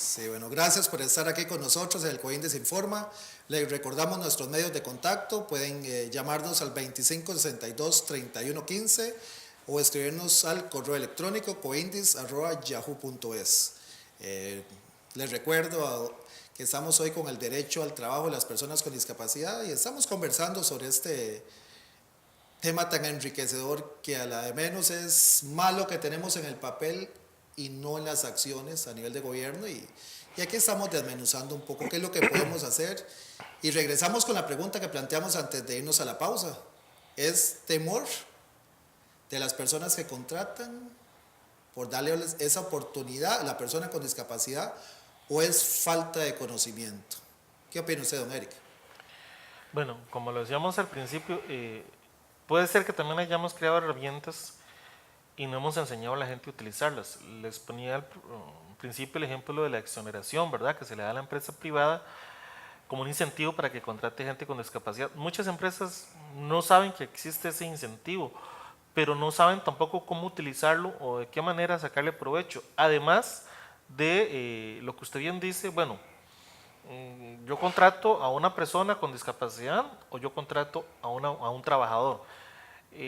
Sí, bueno, gracias por estar aquí con nosotros en el Coindis Informa. Les recordamos nuestros medios de contacto. Pueden llamarnos al 2562-3115 o escribirnos al correo electrónico coindis@yahoo.es. Eh, Les recuerdo que estamos hoy con el derecho al trabajo de las personas con discapacidad y estamos conversando sobre este tema tan enriquecedor que a la de menos es malo que tenemos en el papel y no en las acciones a nivel de gobierno. Y aquí estamos desmenuzando un poco qué es lo que podemos hacer. Y regresamos con la pregunta que planteamos antes de irnos a la pausa. ¿Es temor de las personas que contratan por darle esa oportunidad a la persona con discapacidad o es falta de conocimiento? ¿Qué opina usted, don Eric? Bueno, como lo decíamos al principio, puede ser que también hayamos creado herramientas y no hemos enseñado a la gente a utilizarlas. Les ponía al principio el ejemplo de la exoneración, ¿verdad? Que se le da a la empresa privada como un incentivo para que contrate gente con discapacidad. Muchas empresas no saben que existe ese incentivo, pero no saben tampoco cómo utilizarlo o de qué manera sacarle provecho. Además de lo que usted bien dice, bueno, yo contrato a una persona con discapacidad o yo contrato a un trabajador.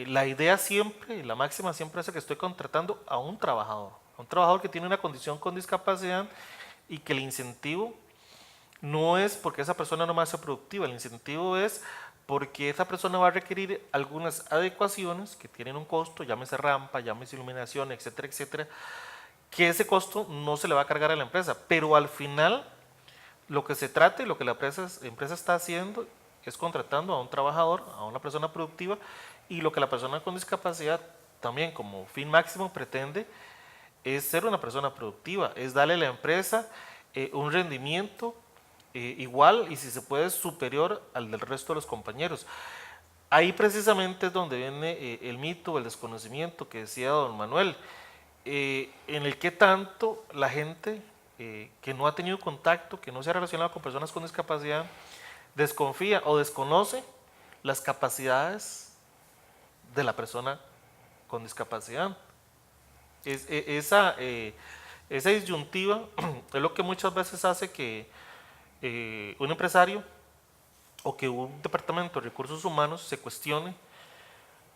La idea siempre, la máxima siempre es que estoy contratando a un trabajador que tiene una condición con discapacidad y que el incentivo no es porque esa persona no más sea productiva, el incentivo es porque esa persona va a requerir algunas adecuaciones que tienen un costo, llámese rampa, llámese iluminación, etcétera, etcétera, que ese costo no se le va a cargar a la empresa, pero al final lo que se trata y lo que la empresa está haciendo es contratando a un trabajador, a una persona productiva, y lo que la persona con discapacidad también como fin máximo pretende es ser una persona productiva, es darle a la empresa un rendimiento igual y si se puede superior al del resto de los compañeros. Ahí precisamente es donde viene el mito, el desconocimiento que decía don Manuel, en el que tanto la gente que no ha tenido contacto, que no se ha relacionado con personas con discapacidad, desconfía o desconoce las capacidades de la persona con discapacidad. Es, esa disyuntiva es lo que muchas veces hace que un empresario o que un departamento de recursos humanos se cuestione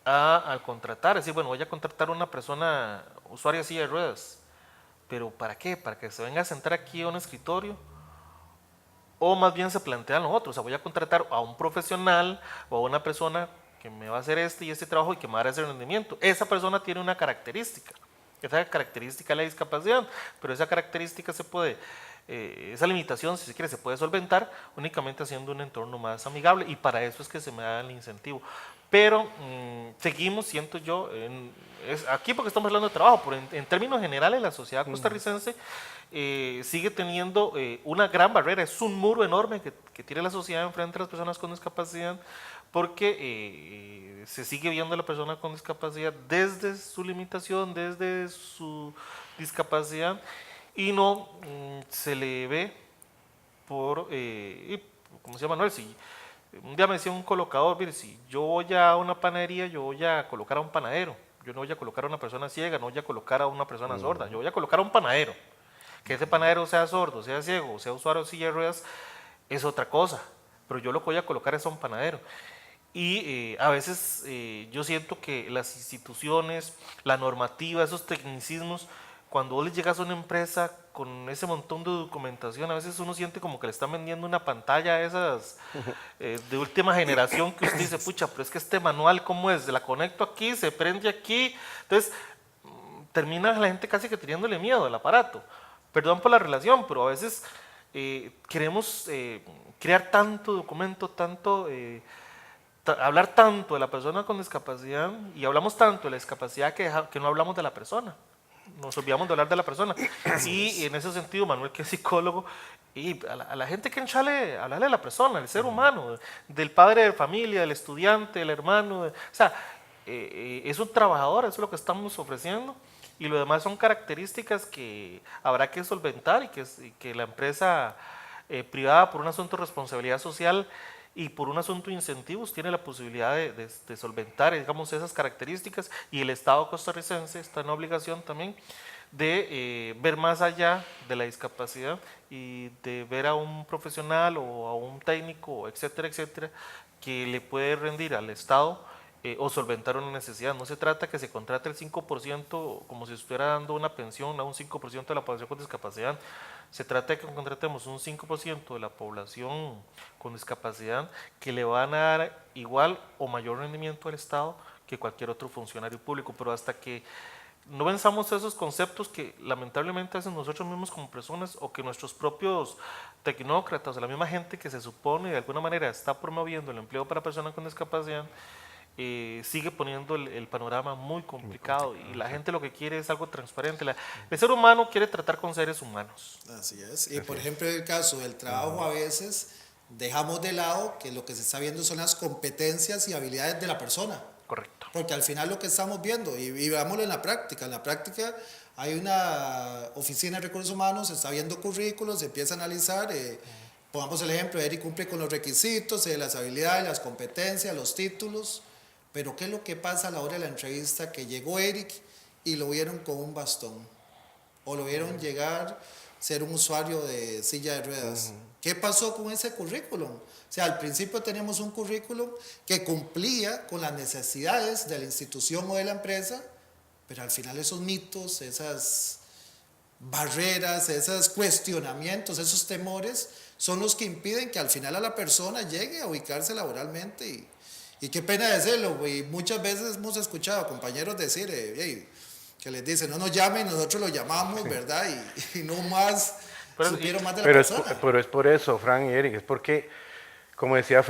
al contratar, es decir, bueno, voy a contratar a una persona usuaria de silla de ruedas, pero ¿para qué? ¿Para que se venga a sentar aquí a un escritorio? O más bien se plantean lo otro, o sea, voy a contratar a un profesional o a una persona que me va a hacer este y este trabajo y que me va a dar ese rendimiento. Esa persona tiene una característica, esa característica es la discapacidad, pero esa característica se puede, esa limitación, si se quiere, se puede solventar únicamente haciendo un entorno más amigable y para eso es que se me da el incentivo. Pero seguimos, siento yo, aquí porque estamos hablando de trabajo, pero en términos generales la sociedad costarricense sigue teniendo una gran barrera, es un muro enorme que tiene la sociedad enfrente a las personas con discapacidad, porque se sigue viendo a la persona con discapacidad desde su limitación, desde su discapacidad, y no se le ve por, como se llama Manuel, si un día me decía un colocador, mire, si yo voy a una panadería, yo voy a colocar a un panadero, yo no voy a colocar a una persona ciega, no voy a colocar a una persona sorda, yo voy a colocar a un panadero. Que ese panadero sea sordo, sea ciego, sea usuario de silla de ruedas, es otra cosa, pero yo lo que voy a colocar es a un panadero. Y a veces yo siento que las instituciones, la normativa, esos tecnicismos, cuando vos le llegas a una empresa con ese montón de documentación, a veces uno siente como que le están vendiendo una pantalla a esas de última generación que usted dice, pucha, pero es que este manual, ¿cómo es? La conecto aquí, se prende aquí. Entonces, termina la gente casi que teniéndole miedo al aparato. Perdón por la relación, pero a veces queremos crear tanto documento, tanto hablar tanto de la persona con discapacidad y hablamos tanto de la discapacidad que no hablamos de la persona. Nos olvidamos de hablar de la persona. Y en ese sentido, Manuel, que es psicólogo, y a la gente que enchale, hablarle de la persona, del ser humano, del padre de familia, del estudiante, del hermano. O sea, es un trabajador, eso es lo que estamos ofreciendo. Y lo demás son características que habrá que solventar y que la empresa privada, por un asunto de responsabilidad social y por un asunto de incentivos, tiene la posibilidad solventar, digamos, esas características, y el Estado costarricense está en obligación también de ver más allá de la discapacidad y de ver a un profesional o a un técnico, etcétera, etcétera, que le puede rendir al Estado o solventar una necesidad. No se trata que se contrate el 5% como si estuviera dando una pensión a un 5% de la población con discapacidad. Se trata de que contratemos un 5% de la población con discapacidad que le van a dar igual o mayor rendimiento al Estado que cualquier otro funcionario público, pero hasta que no pensamos esos conceptos que lamentablemente hacen nosotros mismos como personas o que nuestros propios tecnócratas o la misma gente que se supone de alguna manera está promoviendo el empleo para personas con discapacidad, sigue poniendo el panorama muy complicado y la gente lo que quiere es algo transparente. El ser humano quiere tratar con seres humanos. Así es. Y por ejemplo, en el caso del trabajo, a veces dejamos de lado que lo que se está viendo son las competencias y habilidades de la persona. Correcto. Porque al final lo que estamos viendo, y veámoslo en la práctica hay una oficina de recursos humanos, se está viendo currículos, se empieza a analizar, pongamos el ejemplo, Eric cumple con los requisitos, las habilidades, las competencias, los títulos, pero ¿qué es lo que pasa a la hora de la entrevista? Que llegó Eric y lo vieron con un bastón, o lo vieron llegar, ser un usuario de silla de ruedas. ¿Qué pasó con ese currículum? O sea, al principio teníamos un currículum que cumplía con las necesidades de la institución o de la empresa, pero al final esos mitos, esas barreras, esos cuestionamientos, esos temores, son los que impiden que al final a la persona llegue a ubicarse laboralmente. Y qué pena decirlo, y muchas veces hemos escuchado a compañeros decir, hey, que les dicen, no nos llamen, nosotros lo llamamos, sí, ¿verdad? Y no más, supieron más de la persona. Pero es por eso, Frank y Eric, es porque, como decía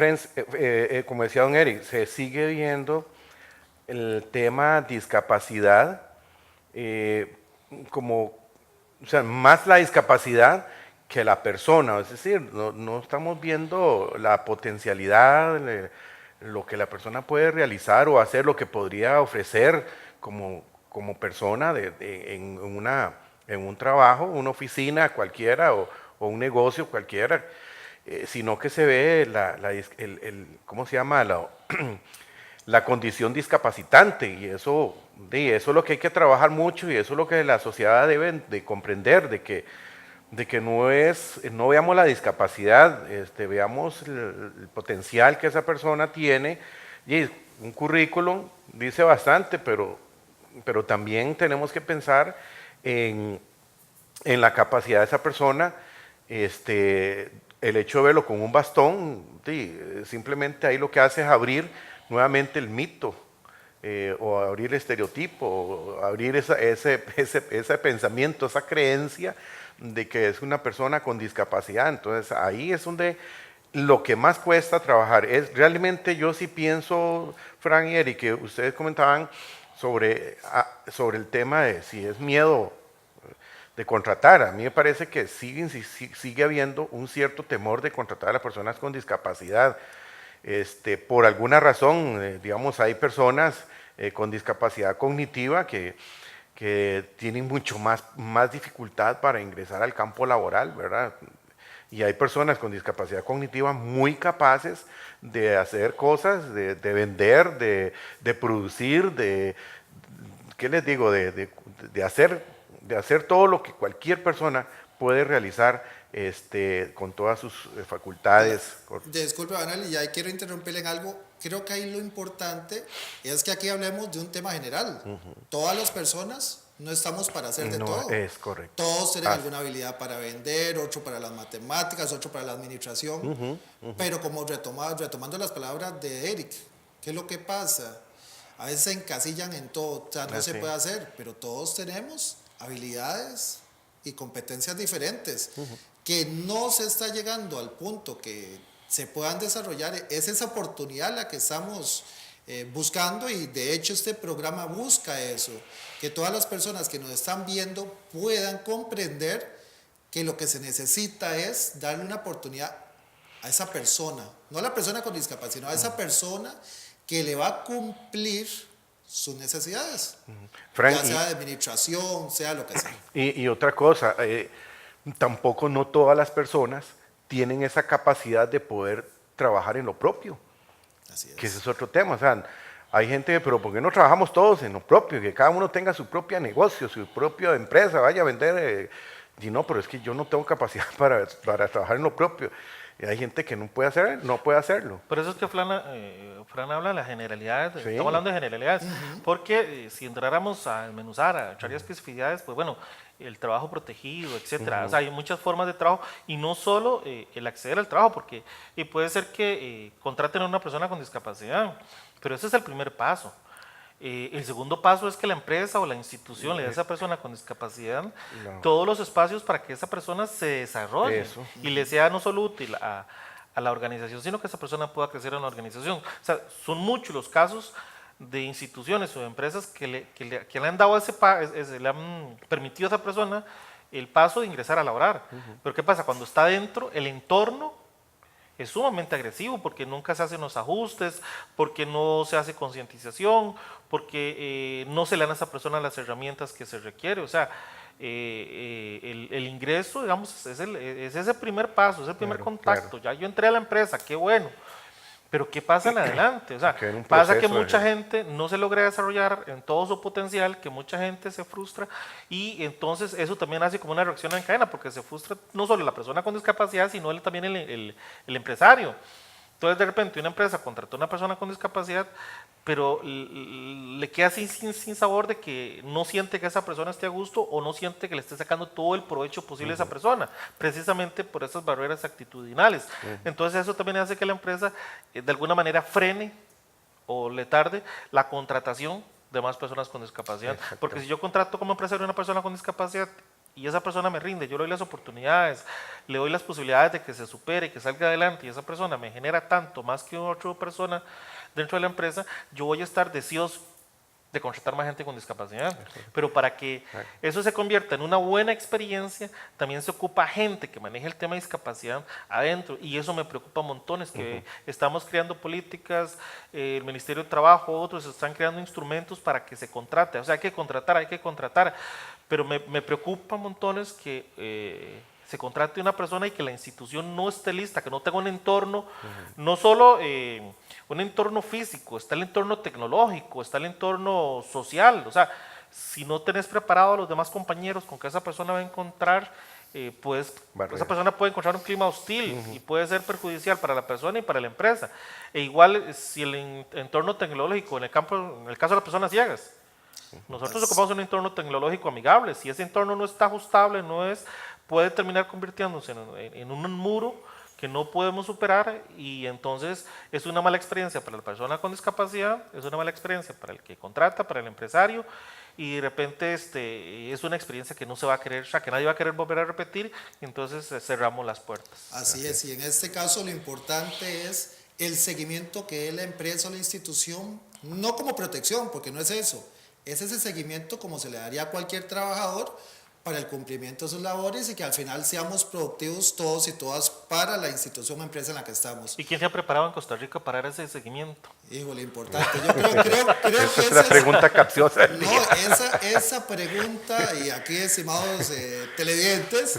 como decía don Eric, se sigue viendo el tema discapacidad como, o sea, más la discapacidad que la persona, es decir, no estamos viendo la potencialidad, lo que la persona puede realizar o hacer, lo que podría ofrecer como persona en un trabajo, una oficina cualquiera o un negocio cualquiera, sino que se ve ¿cómo se llama? La condición discapacitante, y eso es lo que hay que trabajar mucho, y eso es lo que la sociedad debe de comprender, de que no veamos la discapacidad, veamos el potencial que esa persona tiene. Y un currículum dice bastante, pero también tenemos que pensar en la capacidad de esa persona. El hecho de verlo con un bastón, simplemente ahí lo que hace es abrir nuevamente el mito, o abrir el estereotipo, o abrir ese pensamiento, esa creencia de que es una persona con discapacidad. Entonces ahí es donde lo que más cuesta trabajar. Realmente yo sí pienso, Frank y Eric, que ustedes comentaban sobre el tema de si es miedo de contratar. A mí me parece que sigue habiendo un cierto temor de contratar a las personas con discapacidad. Por alguna razón, digamos, hay personas con discapacidad cognitiva que tienen mucho más dificultad para ingresar al campo laboral, ¿verdad? Y hay personas con discapacidad cognitiva muy capaces de hacer cosas, de vender, de producir, ¿qué les digo? De hacer todo lo que cualquier persona puede realizar con todas sus facultades. Disculpe, Banal, ya quiero interrumpirle en algo. Creo que ahí lo importante es que aquí hablemos de un tema general. Todas las personas no estamos para hacer de todo. Es correcto. Todos tienen alguna habilidad para vender, otro para las matemáticas, otro para la administración. Pero como retomando las palabras de Eric, ¿qué es lo que pasa? A veces se encasillan en todo, o sea, no se puede hacer, pero todos tenemos habilidades y competencias diferentes, que no se está llegando al punto que se puedan desarrollar. Es esa oportunidad la que estamos buscando, y de hecho este programa busca eso, que todas las personas que nos están viendo puedan comprender que lo que se necesita es darle una oportunidad a esa persona, no a la persona con discapacidad, sino a esa persona que le va a cumplir sus necesidades, Frank, ya sea de administración, sea lo que sea. Y otra cosa, tampoco no todas las personas tienen esa capacidad de poder trabajar en lo propio. Así es. Que ese es otro tema. O sea, hay gente, pero ¿por qué no trabajamos todos en lo propio? Que cada uno tenga su propio negocio, su propia empresa, vaya a vender. Y no, pero es que yo no tengo capacidad para trabajar en lo propio. Y hay gente que no puede hacerlo. Por eso es que Fran habla de las generalidades, Sí. estamos hablando de generalidades, porque si entráramos a desmenuzar, a echar especificidades, pues bueno, el trabajo protegido, etcétera, o sea, hay muchas formas de trabajo y no solo el acceder al trabajo, porque puede ser que contraten a una persona con discapacidad, pero ese es el primer paso. El segundo paso es que la empresa o la institución le dé a esa persona con discapacidad todos los espacios para que esa persona se desarrolle y le sea no solo útil a la organización, sino que esa persona pueda crecer en la organización. O sea, son muchos los casos de instituciones o de empresas que le han dado le han permitido a esa persona el paso de ingresar a laborar. Pero ¿qué pasa? Cuando está dentro, el entorno es sumamente agresivo porque nunca se hacen los ajustes, porque no se hace concientización, porque no se le dan a esa persona las herramientas que se requiere. O sea, el ingreso, digamos, es ese primer paso, es el primer contacto. Ya yo entré a la empresa, qué bueno. Pero ¿qué pasa en adelante? O sea, pasa que mucha gente no se logra desarrollar en todo su potencial, que mucha gente se frustra y entonces eso también hace como una reacción en cadena porque se frustra no solo la persona con discapacidad, sino también el empresario. Entonces de repente una empresa contrató a una persona con discapacidad, pero le queda sin sabor de que no siente que esa persona esté a gusto o no siente que le esté sacando todo el provecho posible a esa persona, precisamente por esas barreras actitudinales. Entonces eso también hace que la empresa de alguna manera frene o le tarde la contratación de más personas con discapacidad. Exacto. Porque si yo contrato como empresario a una persona con discapacidad y esa persona me rinde, yo le doy las oportunidades, le doy las posibilidades de que se supere, que salga adelante y esa persona me genera tanto más que otra persona dentro de la empresa, yo voy a estar deseoso de contratar más gente con discapacidad. Pero para que eso se convierta en una buena experiencia, también se ocupa gente que maneje el tema de discapacidad adentro y eso me preocupa montones, que estamos creando políticas, el Ministerio de Trabajo, otros están creando instrumentos para que se contrate, o sea, hay que contratar, pero me preocupa montones que se contrate una persona y que la institución no esté lista, que no tenga un entorno, no solo un entorno físico, está el entorno tecnológico, está el entorno social, o sea, si no tenés preparado a los demás compañeros con que esa persona va a encontrar, pues esa persona puede encontrar un clima hostil y puede ser perjudicial para la persona y para la empresa. E igual si el entorno tecnológico, en el caso de las personas ciegas, nosotros ocupamos un entorno tecnológico amigable, si ese entorno no está ajustable, puede terminar convirtiéndose en un muro que no podemos superar y entonces es una mala experiencia para la persona con discapacidad, es una mala experiencia para el que contrata, para el empresario y de repente es una experiencia que no se va a querer, o sea, que nadie va a querer volver a repetir y entonces cerramos las puertas. Así es, y en este caso lo importante es el seguimiento que dé la empresa o la institución, no como protección, porque no es eso, es ese seguimiento como se le daría a cualquier trabajador para el cumplimiento de sus labores y que al final seamos productivos todos y todas para la institución o empresa en la que estamos. ¿Y quién se ha preparado en Costa Rica para dar ese seguimiento? Híjole, importante. Yo creo esa es la pregunta capciosa. No, esa pregunta, y aquí, estimados televidentes,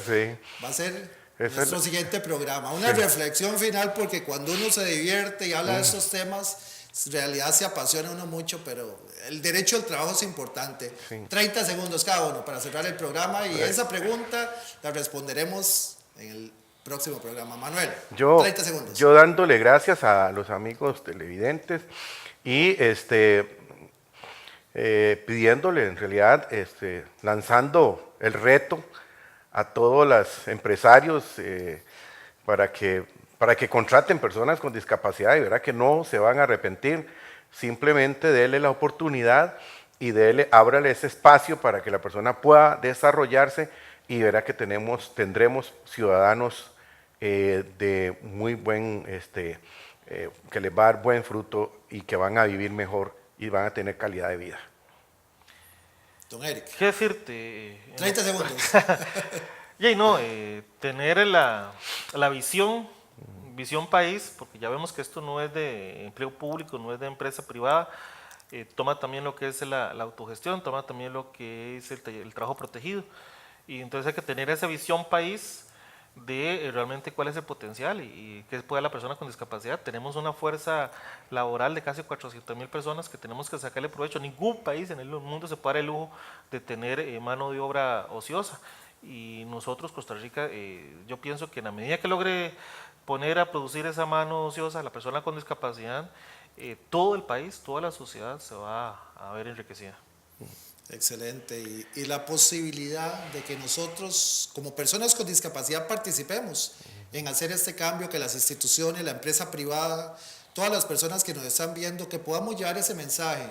va a ser nuestro siguiente programa. Una reflexión final, porque cuando uno se divierte y habla de estos temas, en realidad se apasiona uno mucho, pero el derecho al trabajo es importante. 30 segundos cada uno para cerrar el programa y esa pregunta la responderemos en el próximo programa. Manuel, 30 segundos. Yo dándole gracias a los amigos televidentes y pidiéndole en realidad, lanzando el reto a todos los empresarios para que contraten personas con discapacidad y verá que no se van a arrepentir. Simplemente dele la oportunidad y ábrale ese espacio para que la persona pueda desarrollarse y verá que tendremos ciudadanos de muy buen, que les va a dar buen fruto y que van a vivir mejor y van a tener calidad de vida. Don Eric. ¿Qué decirte? 30 segundos. Y no, tener la visión país, porque ya vemos que esto no es de empleo público, no es de empresa privada, toma también lo que es la autogestión, toma también lo que es el trabajo protegido. Y entonces hay que tener esa visión país de realmente cuál es el potencial y qué puede la persona con discapacidad. Tenemos una fuerza laboral de casi 400.000 personas que tenemos que sacarle provecho. Ningún país en el mundo se puede dar el lujo de tener mano de obra ociosa. Y nosotros, Costa Rica, yo pienso que en la medida que logre poner a producir esa mano ociosa, la persona con discapacidad, todo el país, toda la sociedad se va a ver enriquecida. Excelente. Y la posibilidad de que nosotros, como personas con discapacidad, participemos en hacer este cambio, que las instituciones, la empresa privada, todas las personas que nos están viendo, que podamos llevar ese mensaje.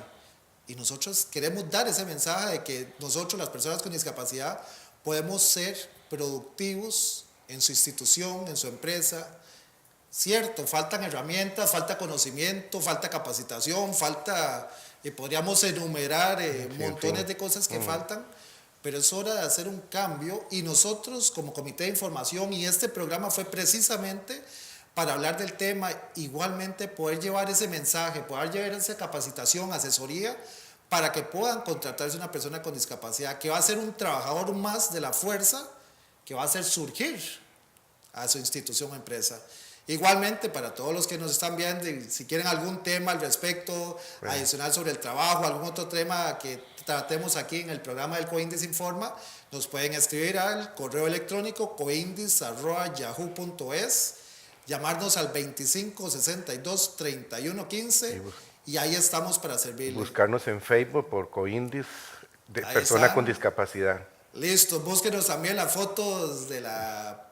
Y nosotros queremos dar ese mensaje de que nosotros, las personas con discapacidad, podemos ser productivos en su institución, en su empresa. Cierto, faltan herramientas, falta conocimiento, falta capacitación, falta, podríamos enumerar montones de cosas que faltan, pero es hora de hacer un cambio y nosotros como Comité de Información y este programa fue precisamente para hablar del tema, igualmente poder llevar ese mensaje, poder llevar esa capacitación, asesoría, para que puedan contratarse una persona con discapacidad, que va a ser un trabajador más de la fuerza, que va a hacer surgir a su institución o empresa. Igualmente, para todos los que nos están viendo, y si quieren algún tema al respecto, adicional sobre el trabajo, algún otro tema que tratemos aquí en el programa del Coindis Informa, nos pueden escribir al correo electrónico coindis@yahoo.es, llamarnos al 25 62 31 15 y ahí estamos para servirles. Buscarnos en Facebook por Coindis, de Ahí persona está. con discapacidad. Listo, búsquenos también las fotos de la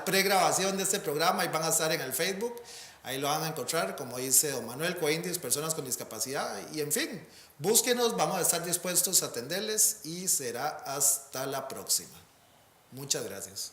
pregrabación de este programa y van a estar en el Facebook. Ahí lo van a encontrar, como dice don Manuel Coindis, personas con discapacidad. Y en fin, búsquenos, vamos a estar dispuestos a atenderles y será hasta la próxima. Muchas gracias.